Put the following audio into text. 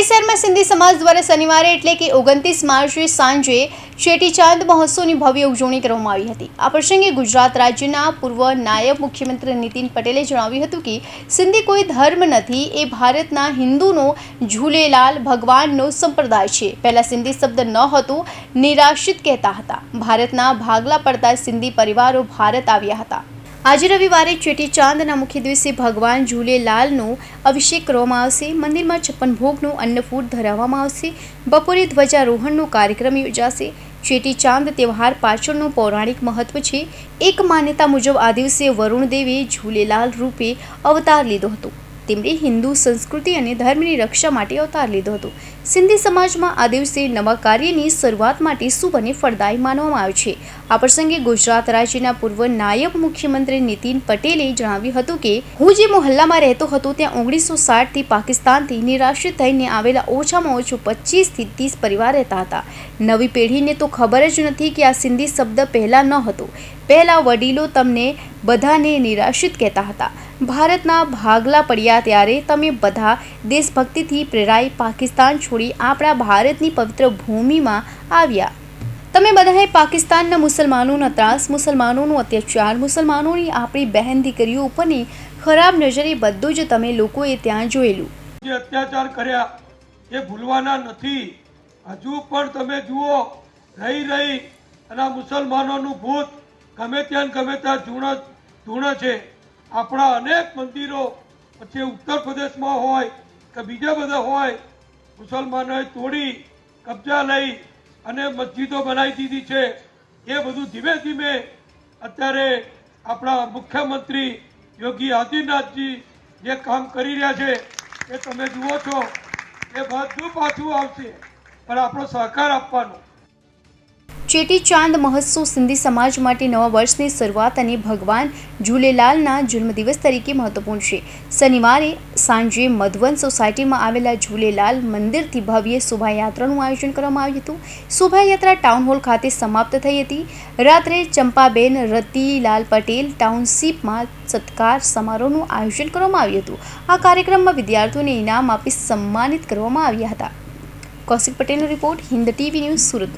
મોરબી શહેરમાં સિંધી સમાજ દ્વારા શનિવારે એટલે કે 29 માર્ચે સાંજે ચેટીચાંદ મહોત્સવની ભવ્ય ઉજવણી કરવામાં આવી હતી। આ પ્રસંગે ગુજરાત રાજ્યના પૂર્વ નાયબ મુખ્યમંત્રી નીતિન પટેલે જણાવ્યું હતું કે સિંધી કોઈ ધર્મ નથી, એ ભારતના હિન્દુનો ઝૂલેલાલ ભગવાનનો સંપ્રદાય છે। પહેલા સિંધી શબ્દ ન હતો, નિરાશ્રિત કહેતા હતા। ભારતના ભાગલા પડતા સિંધી પરિવારો ભારત આવ્યા હતા। આજે રવિવારે ચેટીચાંદના મુખ્ય દિવસે ભગવાન ઝૂલેલાલનો અભિષેક કરવામાં આવશે। મંદિરમાં 56 ભોગનું અન્નફૂટ ધરાવવામાં આવશે। બપોરે ધ્વજારોહણનો કાર્યક્રમ યોજાશે। ચેટીચાંદ તહેવાર પાછળનું પૌરાણિક મહત્વ છે। એક માન્યતા મુજબ આ દિવસે વરુણ દેવે ઝૂલેલાલ રૂપે અવતાર લીધો હતો। તેમણે હિન્દુ સંસ્કૃતિ અને ધર્મની રક્ષા માટે અવતાર લીધો હતો। સિંધી સમાજમાં આ દિવસે નવા કાર્યની શરૂઆત માટે શુભ અને ફળદાયી માનવામાં આવે છે। આ પ્રસંગે ગુજરાત રાજ્યના પૂર્વ નાયબ મુખ્યમંત્રી નીતિન પટેલે જણાવ્યું હતું કે હું જે મોહલ્લામાં રહેતો હતો ત્યાં 1960થી પાકિસ્તાનથી નિરાશ્રિત થઈને આવેલા ઓછામાં ઓછું 25થી 30 પરિવાર રહેતા હતા। નવી પેઢીને તો ખબર જ નથી કે આ સિંધી શબ્દ પહેલાં ન હતો। પહેલા વડીલો તમને બધાને નિરાશ્રિત કહેતા હતા। ભારતના ભાગલા પડ્યા ત્યારે તમે બધા દેશભક્તિથી પ્રેરાઈ પાકિસ્તાન છોડી આપણા ભારતની પવિત્ર ભૂમિમાં આવ્યા। તમે બધાએ પાકિસ્તાનના મુસલમાનોના ત્રાસ, મુસલમાનોનો અત્યાચાર, મુસલમાનોની આપણી બહેન દીકરીઓ ઉપરની ખરાબ નજરે બધું જ તમે લોકોએ ત્યાં જોયેલું। જે અત્યાચાર કર્યા એ ભૂલવાના નથી। હજુ પણ તમે જુઓ રહી અને મુસલમાનોનું ભૂત ગમે ત્યાં ધૂણ છે। આપણા અનેક મંદિરો પછી ઉત્તર પ્રદેશમાં હોય કે બીજા બધા હોય, મુસલમાનોએ તોડી કબજા લઈ અને મસ્જિદો બનાવી દીધી છે। એ બધું ધીમે ધીમે અત્યારે આપણા મુખ્યમંત્રી યોગી આદિત્યનાથજી જે કામ કરી રહ્યા છે એ તમે જુઓ છો, એ બધું પાછું આવશે, પણ આપણો સહકાર આપવાનો। ચેટીચાંદ મહોત્સવ સિંધી સમાજ માટે નવા વર્ષની શરૂઆત અને ભગવાન ઝૂલેલાલના જન્મદિવસ તરીકે મહત્વપૂર્ણ છે। શનિવારે સાંજે મધવન સોસાયટીમાં આવેલા ઝૂલેલાલ મંદિરથી ભવ્ય શોભાયાત્રાનું આયોજન કરવામાં આવ્યું હતું। શોભાયાત્રા ટાઉન હોલ ખાતે સમાપ્ત થઈ હતી। રાત્રે ચંપાબેન રતિલાલ પટેલ ટાઉનશીપમાં સત્કાર સમારોહનું આયોજન કરવામાં આવ્યું હતું। આ કાર્યક્રમમાં વિદ્યાર્થીઓને ઇનામ આપી સન્માનિત કરવામાં આવ્યા હતા। કૌશિક પટેલનો report, Hind TV news, Surat.